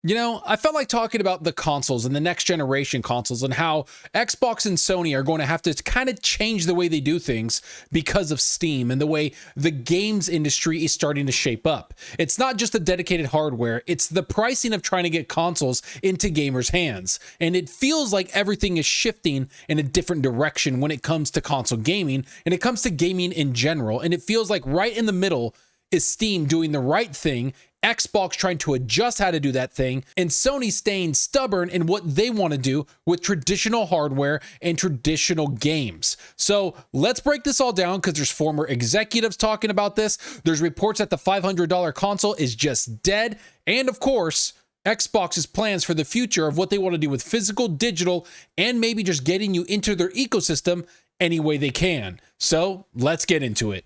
You know, I felt like talking about the consoles and the next generation consoles and how Xbox and Sony are going to have to kind of change the way they do things because of Steam and the way the games industry is starting to shape up. It's not just the dedicated hardware, it's the pricing of trying to get consoles into gamers' hands. And it feels like everything is shifting in a different direction when it comes to console gaming and it comes to gaming in general. And it feels like right in the middle is Steam doing the right thing, Xbox trying to adjust how to do that thing, and Sony staying stubborn in what they want to do with traditional hardware and traditional games. So let's break this all down because there's former executives talking about this. There's reports that the $500 console is just dead. And of course, Xbox's plans for the future of what they want to do with physical, digital, and maybe just getting you into their ecosystem any way they can. So let's get into it.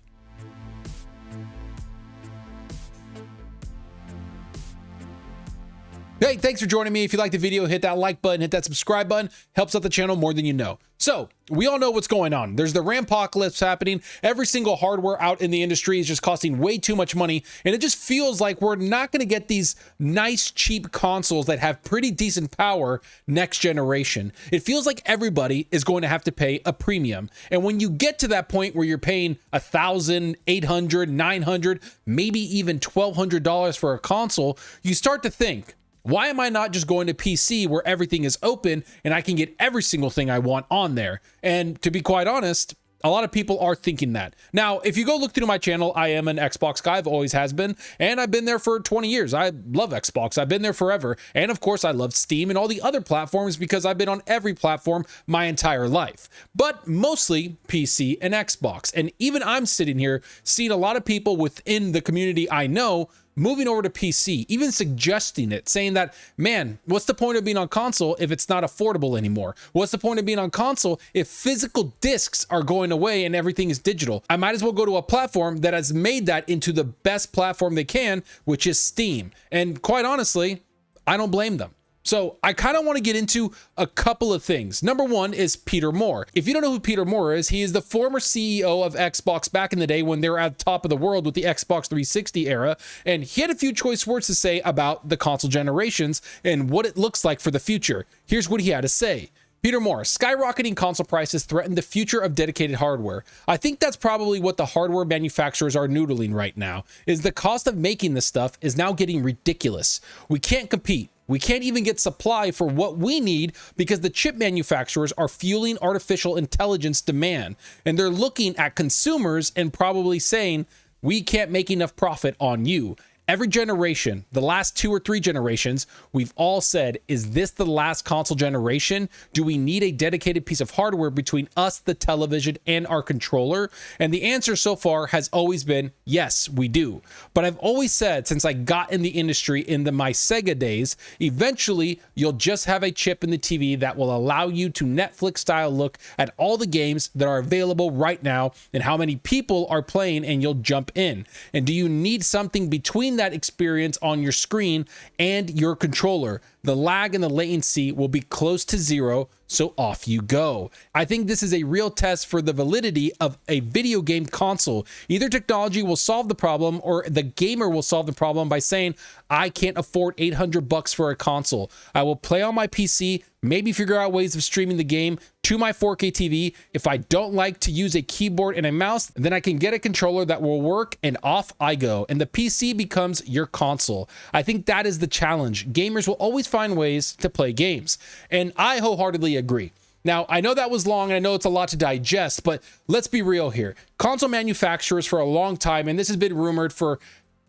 Hey, thanks for joining me. If you like the video, hit that like button, hit that subscribe button. Helps out the channel more than you know. So, we all know what's going on. There's the Rampocalypse happening. Every single hardware out in the industry is just costing way too much money, and it just feels like we're not going to get these nice, cheap consoles that have pretty decent power next generation. It feels like everybody is going to have to pay a premium. And when you get to that point where you're paying $1,800, $900, maybe even $1,200 for a console, you start to think, why am I not just going to PC where everything is open and I can get every single thing I want on there? And to be quite honest, a lot of people are thinking that. Now, if you go look through my channel, I am an Xbox guy. I've always has been, and I've been there for 20 years. I love Xbox. I've been there forever. And of course, I love Steam and all the other platforms because I've been on every platform my entire life. But mostly PC and Xbox. And even I'm sitting here seeing a lot of people within the community I know moving over to PC, even suggesting it, saying that, man, what's the point of being on console if it's not affordable anymore? What's the point of being on console if physical discs are going away and everything is digital? I might as well go to a platform that has made that into the best platform they can, which is Steam. And quite honestly, I don't blame them. So I kind of want to get into a couple of things. Number one is Peter Moore. If you don't know who Peter Moore is, he is the former CEO of Xbox back in the day when they were at the top of the world with the Xbox 360 era. And he had a few choice words to say about the console generations and what it looks like for the future. Here's what he had to say. Peter Moore, skyrocketing console prices threaten the future of dedicated hardware. I think that's probably what the hardware manufacturers are noodling right now, is the cost of making this stuff is now getting ridiculous. We can't compete. We can't even get supply for what we need because the chip manufacturers are fueling artificial intelligence demand. And they're looking at consumers and probably saying, we can't make enough profit on you. Every generation, the last 2 or 3 generations, we've all said, is this the last console generation? Do we need a dedicated piece of hardware between us, the television, and our controller? And the answer so far has always been, yes, we do. But I've always said, since I got in the industry in my Sega days, eventually you'll just have a chip in the TV that will allow you to Netflix-style look at all the games that are available right now and how many people are playing, and you'll jump in. And do you need something between that experience on your screen and your controller? The lag and the latency will be close to zero, so off you go. I think this is a real test for the validity of a video game console. Either technology will solve the problem or the gamer will solve the problem by saying, I can't afford $800 for a console. I will play on my PC, maybe figure out ways of streaming the game to my 4K TV. If I don't like to use a keyboard and a mouse, then I can get a controller that will work, and off I go. And the PC becomes your console. I think that is the challenge. Gamers will always find ways to play games. And I wholeheartedly agree. Now, I know that was long and I know it's a lot to digest, but let's be real here. Console manufacturers for a long time, and this has been rumored for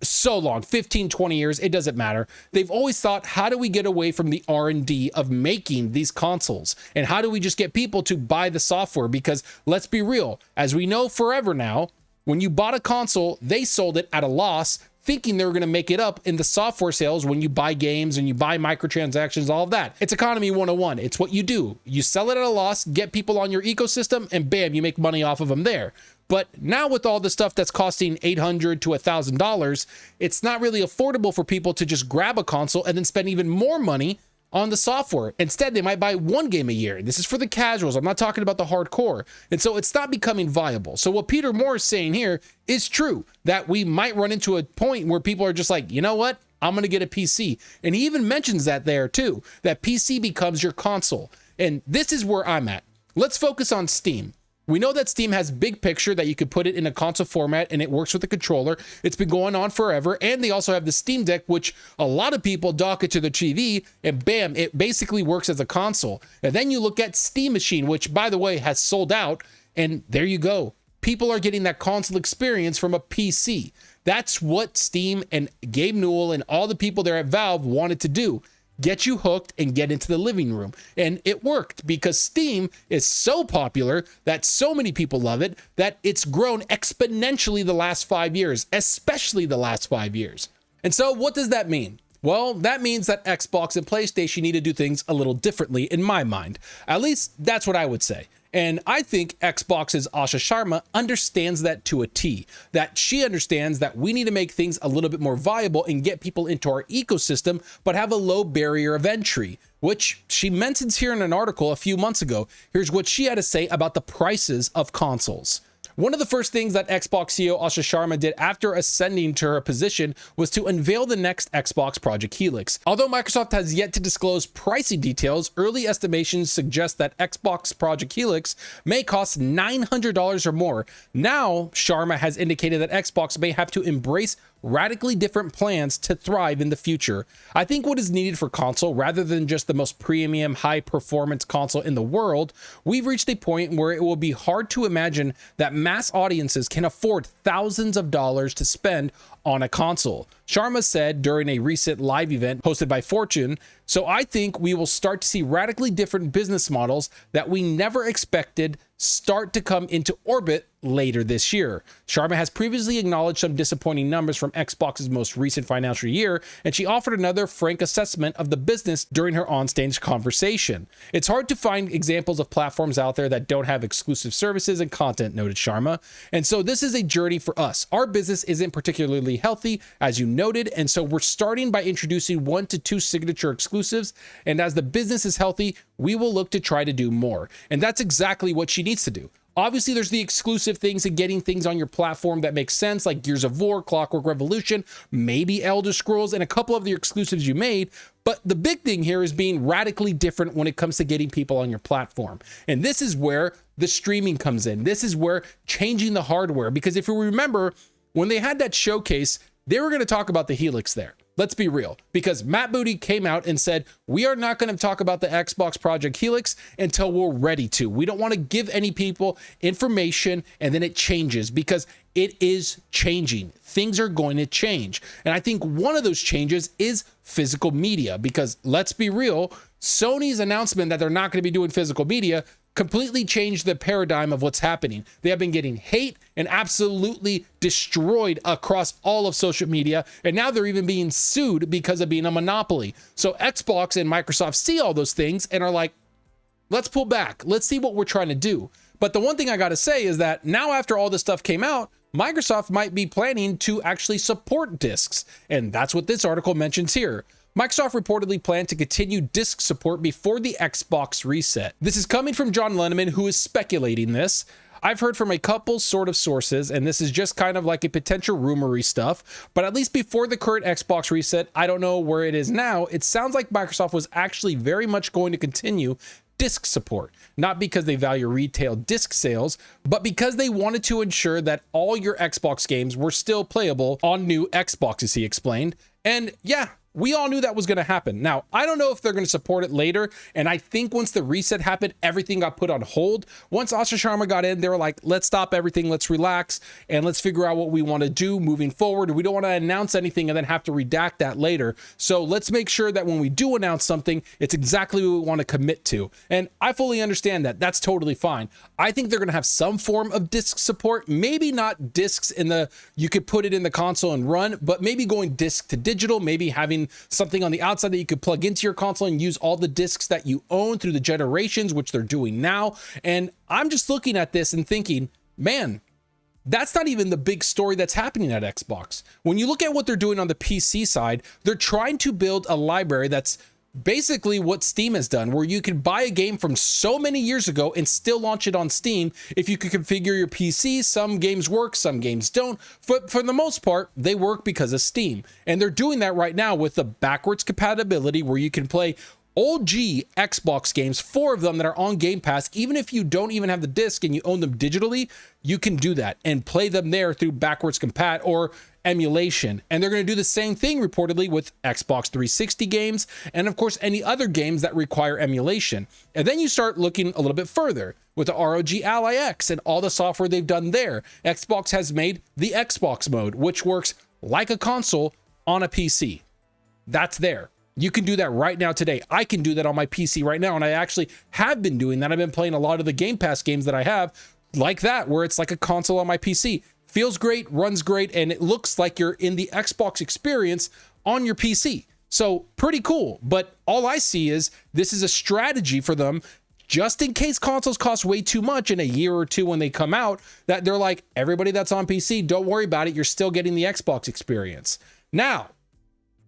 so long, 15, 20 years, it doesn't matter. They've always thought, how do we get away from the R&D of making these consoles? And how do we just get people to buy the software? Because let's be real, as we know forever now, when you bought a console, they sold it at a loss, thinking they were going to make it up in the software sales when you buy games and you buy microtransactions, all of that. It's economy 101. It's what you do. You sell it at a loss, get people on your ecosystem, and bam, you make money off of them there. But now with all the stuff that's costing $800 to $1,000, it's not really affordable for people to just grab a console and then spend even more money on the software. Instead, they might buy one game a year. This is for the casuals. I'm not talking about the hardcore. And so it's not becoming viable. So what Peter Moore is saying here is true, that we might run into a point where people are just like, you know what? I'm going to get a PC. And he even mentions that there too, that PC becomes your console. And this is where I'm at. Let's focus on Steam. We know that Steam has big picture, that you could put it in a console format and it works with the controller. It's been going on forever. And they also have the Steam Deck, which a lot of people dock it to the TV and bam, it basically works as a console. And then you look at Steam Machine, which by the way has sold out. And there you go. People are getting that console experience from a PC. That's what Steam and Gabe Newell and all the people there at Valve wanted to do. Get you hooked and get into the living room. And it worked because Steam is so popular that so many people love it that it's grown exponentially the last 5 years, especially the last 5 years. And so what does that mean? Well, that means that Xbox and PlayStation need to do things a little differently in my mind. At least that's what I would say. And I think Xbox's Asha Sharma understands that to a T, that she understands that we need to make things a little bit more viable and get people into our ecosystem, but have a low barrier of entry, which she mentions here in an article a few months ago. Here's what she had to say about the prices of consoles. One of the first things that Xbox CEO Asha Sharma did after ascending to her position was to unveil the next Xbox Project Helix. Although Microsoft has yet to disclose pricing details, early estimations suggest that Xbox Project Helix may cost $900 or more. Now, Sharma has indicated that Xbox may have to embrace radically different plans to thrive in the future. I think what is needed for console, rather than just the most premium, high-performance console in the world, we've reached a point where it will be hard to imagine that mass audiences can afford thousands of dollars to spend on a console. Sharma said during a recent live event hosted by Fortune, "So I think we will start to see radically different business models that we never expected start to come into orbit later this year." Sharma has previously acknowledged some disappointing numbers from Xbox's most recent financial year, and she offered another frank assessment of the business during her onstage conversation. "It's hard to find examples of platforms out there that don't have exclusive services and content," noted Sharma. "And so this is a journey for us. Our business isn't particularly healthy, as you noted, and so we're starting by introducing 1 to 2 signature exclusives, and as the business is healthy, we will look to try to do more." And that's exactly what she needs to do. Obviously, there's the exclusive things and getting things on your platform that makes sense, like Gears of War, Clockwork Revolution, maybe Elder Scrolls, and a couple of the exclusives you made. But the big thing here is being radically different when it comes to getting people on your platform. And this is where the streaming comes in. This is where changing the hardware, because if you remember, when they had that showcase, they were going to talk about the Helix there. Let's be real, because Matt Booty came out and said, we are not going to talk about the Xbox Project Helix until we're ready to. We don't want to give any people information and then it changes, because it is changing. Things are going to change. And I think one of those changes is physical media, because let's be real, Sony's announcement that they're not going to be doing physical media completely changed the paradigm of what's happening. They have been getting hate and absolutely destroyed across all of social media, and now they're even being sued because of being a monopoly. So Xbox and Microsoft see all those things and are like, let's pull back. Let's see what we're trying to do. But the one thing I got to say is that now, after all this stuff came out, Microsoft might be planning to actually support discs, and that's what this article mentions here. Microsoft reportedly planned to continue disc support before the Xbox reset. This is coming from John Lenneman, who is speculating this. I've heard from a couple sort of sources, and this is just kind of like a potential rumory stuff, but at least before the current Xbox reset, I don't know where it is now, it sounds like Microsoft was actually very much going to continue disc support, not because they value retail disc sales, but because they wanted to ensure that all your Xbox games were still playable on new Xboxes, he explained. And yeah, we all knew that was going to happen. Now, I don't know if they're going to support it later, and I think once the reset happened, everything got put on hold. Once Asha Sharma got in, they were like, let's stop everything, let's relax, and let's figure out what we want to do moving forward. We don't want to announce anything and then have to redact that later. So let's make sure that when we do announce something, it's exactly what we want to commit to. And I fully understand that. That's totally fine. I think they're going to have some form of disc support, maybe not discs in the, you could put it in the console and run, but maybe going disc to digital, maybe having something on the outside that you could plug into your console and use all the discs that you own through the generations, which they're doing now. And I'm just looking at this and thinking, man, that's not even the big story that's happening at Xbox. When you look at what they're doing on the PC side, they're trying to build a library that's basically what Steam has done, where you can buy a game from so many years ago and still launch it on Steam. If you could configure your PC, some games work, some games don't. But for the most part, they work because of Steam. And they're doing that right now with the backwards compatibility, where you can play OG Xbox games, 4 of them that are on Game Pass. Even if you don't even have the disc and you own them digitally, you can do that and play them there through backwards compat or emulation. And they're going to do the same thing reportedly with Xbox 360 games, and of course any other games that require emulation. And then you start looking a little bit further with the ROG Ally X and all the software they've done there. Xbox has made the Xbox mode, which works like a console on a PC. That's there. You can do that right now today. I can do that on my PC right now, and I actually have been doing that. I've been playing a lot of the Game Pass games that I have like that, where it's like a console on my PC. Feels great, runs great, and it looks like you're in the Xbox experience on your PC. So pretty cool. But all I see is this is a strategy for them, just in case consoles cost way too much in a year or two when they come out, that they're like, everybody that's on PC, don't worry about it. You're still getting the Xbox experience. Now,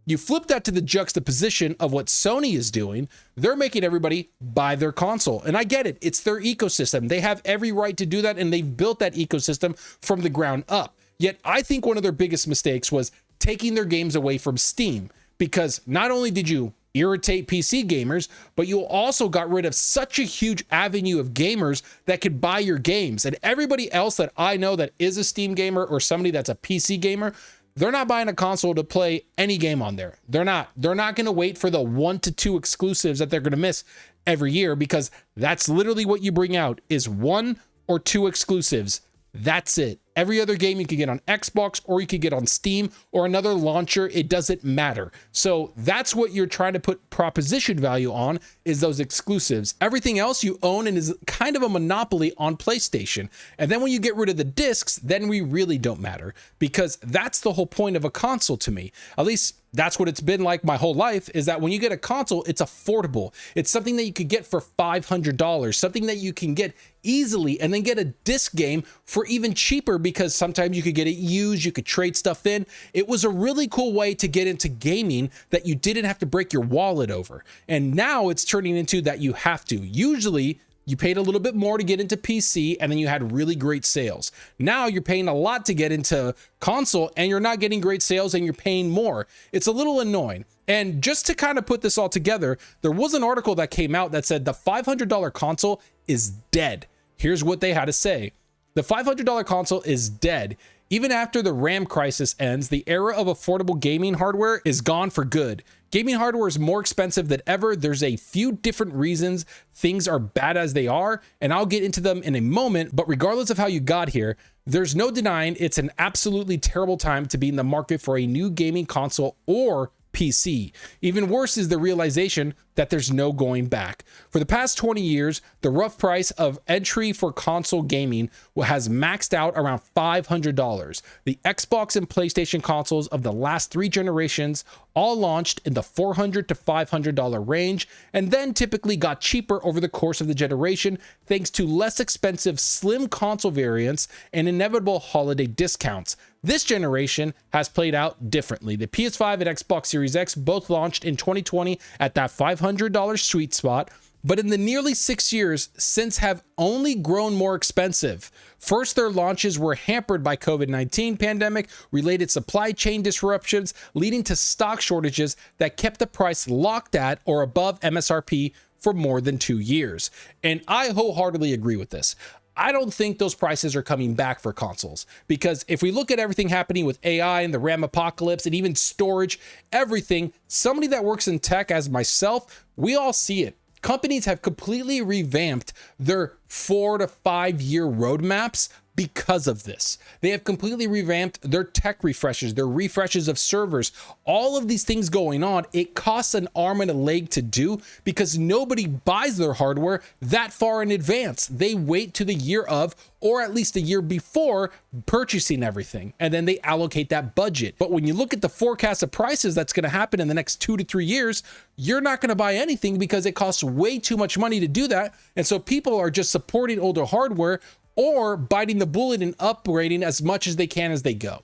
you flip that to the juxtaposition of what Sony is doing. They're making everybody buy their console. And I get it. It's their ecosystem. They have every right to do that, and they've built that ecosystem from the ground up. Yet I think one of their biggest mistakes was taking their games away from Steam, because not only did you irritate PC gamers, but you also got rid of such a huge avenue of gamers that could buy your games. And everybody else that I know that is a Steam gamer or somebody that's a PC gamer, they're not buying a console to play any game on there. They're not going to wait for the 1 to 2 exclusives that they're going to miss every year, because that's literally what you bring out is 1 or 2 exclusives. That's it. Every other game you could get on Xbox, or you could get on Steam or another launcher. It doesn't matter. So that's what you're trying to put proposition value on, is those exclusives. Everything else you own and is kind of a monopoly on PlayStation. And then when you get rid of the discs, then we really don't matter, because that's the whole point of a console to me. At least that's what it's been like my whole life, is that when you get a console, it's affordable. It's something that you could get for $500, something that you can get easily, and then get a disc game for even cheaper, because sometimes you could get it used, you could trade stuff in. It was a really cool way to get into gaming that you didn't have to break your wallet over. And now it's turning into that you have to. Usually you paid a little bit more to get into PC, and then you had really great sales. Now you're paying a lot to get into console, and you're not getting great sales, and you're paying more. It's a little annoying. And just to kind of put this all together, there was an article that came out that said the $500 console is dead. Here's what they had to say. The $500 console is dead. Even after the RAM crisis ends, the era of affordable gaming hardware is gone for good. Gaming hardware is more expensive than ever. There's a few different reasons things are bad as they are, and I'll get into them in a moment. But regardless of how you got here, there's no denying it's an absolutely terrible time to be in the market for a new gaming console or PC. Even worse is the realization that there's no going back. For the past 20 years, the rough price of entry for console gaming has maxed out around $500. The Xbox and PlayStation consoles of the last 3 generations all launched in the $400 to $500 range, and then typically got cheaper over the course of the generation thanks to less expensive slim console variants and inevitable holiday discounts. This generation has played out differently. The PS5 and Xbox Series X both launched in 2020 at that $500 sweet spot, but in the nearly 6 years since have only grown more expensive. First, their launches were hampered by COVID-19 pandemic related supply chain disruptions, leading to stock shortages that kept the price locked at or above MSRP for more than 2 years. And I wholeheartedly agree with this. I don't think those prices are coming back for consoles, because if we look at everything happening with AI and the RAM apocalypse and even storage, everything, somebody that works in tech as myself, we all see it. Companies have completely revamped their 4 to 5 year roadmaps because of this. They have completely revamped their tech refreshes, their refreshes of servers, all of these things going on. It costs an arm and a leg to do because nobody buys their hardware that far in advance. They wait to the year of, or at least a year before, purchasing everything, and then they allocate that budget. But when you look at the forecast of prices that's going to happen in the next 2 to 3 years, you're not going to buy anything because it costs way too much money to do that. And so people are just supporting older hardware or biting the bullet and upgrading as much as they can as they go.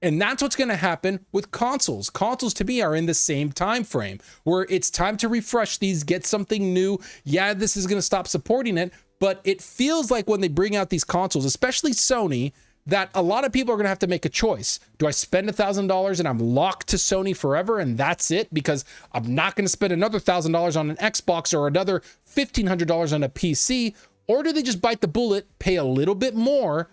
And that's what's going to happen with consoles. Consoles to me are in the same time frame where it's time to refresh these, get something new. Yeah, this is going to stop supporting it, but it feels like when they bring out these consoles, especially Sony, that a lot of people are going to have to make a choice. Do I spend $1,000 and I'm locked to Sony forever and that's it? Because I'm not going to spend another $1,000 on an Xbox or another $1,500 on a PC. Or do they just bite the bullet, pay a little bit more,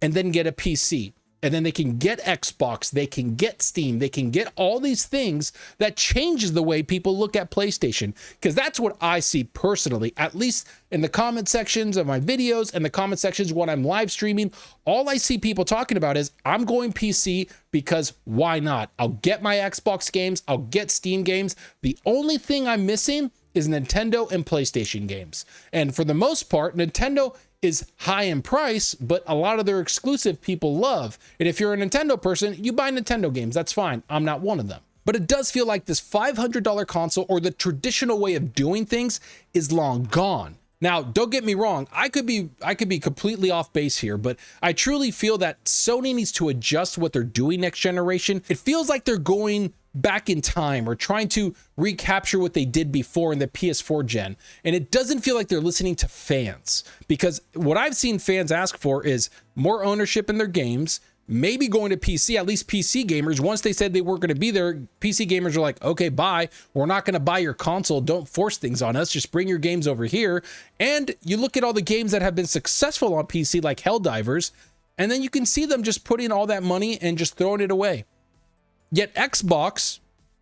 and then get a PC? And then they can get Xbox, they can get Steam, they can get all these things that changes the way people look at PlayStation. Because that's what I see personally, at least in the comment sections of my videos and the comment sections when I'm live streaming. All I see people talking about is I'm going PC because why not? I'll get my Xbox games, I'll get Steam games. The only thing I'm missing is Nintendo and PlayStation games. And for the most part, Nintendo is high in price, but a lot of their exclusive people love. And if you're a Nintendo person, you buy Nintendo games. That's fine. I'm not one of them. But it does feel like this $500 console or the traditional way of doing things is long gone. Now, don't get me wrong. I could be completely off base here, but I truly feel that Sony needs to adjust what they're doing next generation. It feels like they're going back in time or trying to recapture what they did before in the PS4 gen. And it doesn't feel like they're listening to fans, because what I've seen fans ask for is more ownership in their games, maybe going to PC. At least PC gamers, once they said they weren't going to be there, PC gamers are like, okay, bye. We're not going to buy your console. Don't force things on us. Just bring your games over here. And you look at all the games that have been successful on PC, like Helldivers, and then you can see them just putting all that money and just throwing it away. Yet Xbox,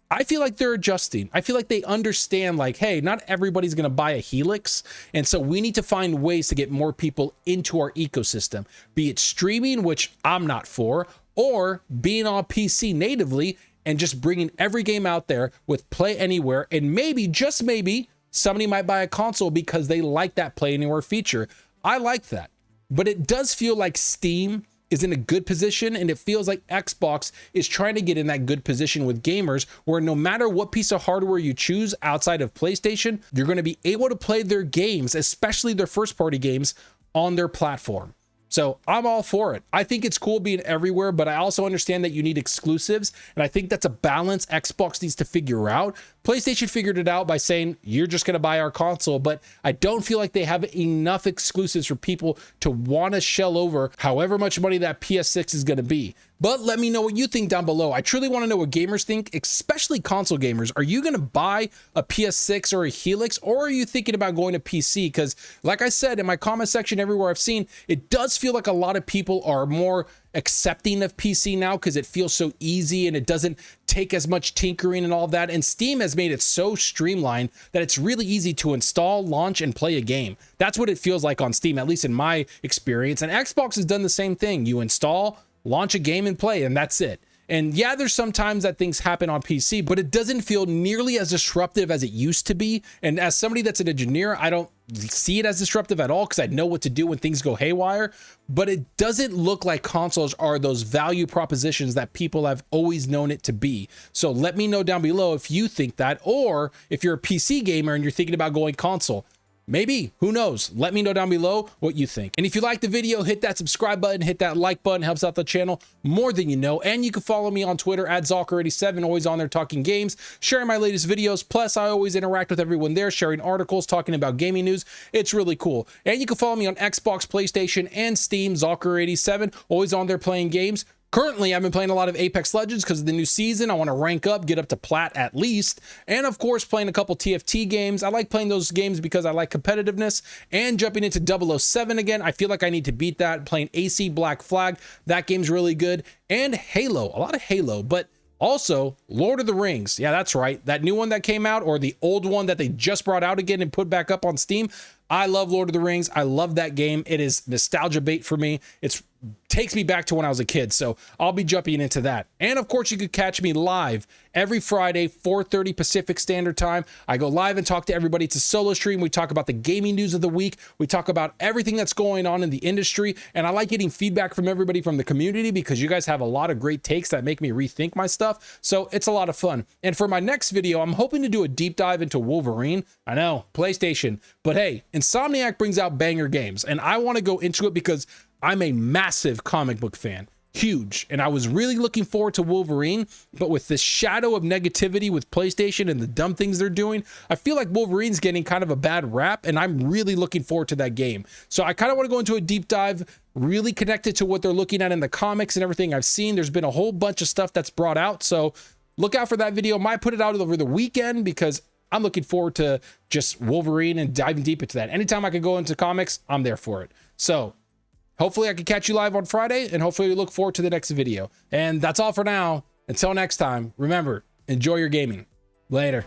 I feel like they're adjusting. I feel like they understand, like, hey, not everybody's going to buy a Helix. And so we need to find ways to get more people into our ecosystem, be it streaming, which I'm not for, or being on PC natively and just bringing every game out there with Play Anywhere. And maybe, just maybe, somebody might buy a console because they like that Play Anywhere feature. I like that. But it does feel like Steam is in a good position, and it feels like Xbox is trying to get in that good position with gamers, where no matter what piece of hardware you choose outside of PlayStation, you're going to be able to play their games, especially their first-party games, on their platform. So I'm all for it. I think it's cool being everywhere, but I also understand that you need exclusives, and I think that's a balance Xbox needs to figure out. PlayStation figured it out by saying, you're just going to buy our console, but I don't feel like they have enough exclusives for people to want to shell over however much money that PS6 is going to be. But let me know what you think down below. I truly want to know what gamers think, especially console gamers. Are you going to buy a PS6 or a Helix, or are you thinking about going to PC? Because like I said, in my comment section everywhere I've seen, it does feel like a lot of people are more accepting of PC now because it feels so easy and it doesn't take as much tinkering and all that. And Steam has made it so streamlined that it's really easy to install, launch, and play a game. That's what it feels like on Steam, at least in my experience. And Xbox has done the same thing. You install, launch a game, and play, and that's it. And yeah, there's sometimes that things happen on PC, but it doesn't feel nearly as disruptive as it used to be. And as somebody that's an engineer, I don't see it as disruptive at all because I know what to do when things go haywire. But it doesn't look like consoles are those value propositions that people have always known it to be. So let me know down below if you think that, or if you're a PC gamer and you're thinking about going console. Maybe, who knows? Let me know down below what you think. And if you like the video, hit that subscribe button, hit that like button, helps out the channel more than you know. And you can follow me on Twitter at Zalker87, always on there talking games, sharing my latest videos. Plus, I always interact with everyone there, sharing articles, talking about gaming news. It's really cool. And you can follow me on Xbox, PlayStation, and Steam, Zalker87, always on there playing games. Currently, I've been playing a lot of Apex Legends because of the new season. I want to rank up, get up to plat at least. And of course, playing a couple TFT games. I like playing those games because I like competitiveness. And jumping into 007 again. I feel like I need to beat that. Playing AC Black Flag. That game's really good. And Halo. A lot of Halo. But also, Lord of the Rings. Yeah, that's right. That new one that came out, or the old one that they just brought out again and put back up on Steam. I love Lord of the Rings. I love that game. It is nostalgia bait for me. It takes me back to when I was a kid, so I'll be jumping into that. And of course, you could catch me live every Friday, 4:30 Pacific Standard Time. I go live and talk to everybody. It's a solo stream. We talk about the gaming news of the week. We talk about everything that's going on in the industry. And I like getting feedback from everybody from the community because you guys have a lot of great takes that make me rethink my stuff. So it's a lot of fun. And for my next video, I'm hoping to do a deep dive into Wolverine. I know, PlayStation. But hey, Insomniac brings out banger games, and I want to go into it because I'm a massive comic book fan. huge, and I was really looking forward to Wolverine, but with this shadow of negativity with PlayStation and the dumb things they're doing, I feel like Wolverine's getting kind of a bad rap, and I'm really looking forward to that game. So I kind of want to go into a deep dive, really connected to what they're looking at in the comics and everything I've seen. There's been a whole bunch of stuff that's brought out, so look out for that video. Might put it out over the weekend because I'm looking forward to just Wolverine and diving deep into that. Anytime I can go into comics, I'm there for it. So hopefully I can catch you live on Friday, and hopefully we look forward to the next video. And that's all for now. Until next time, remember, enjoy your gaming. Later.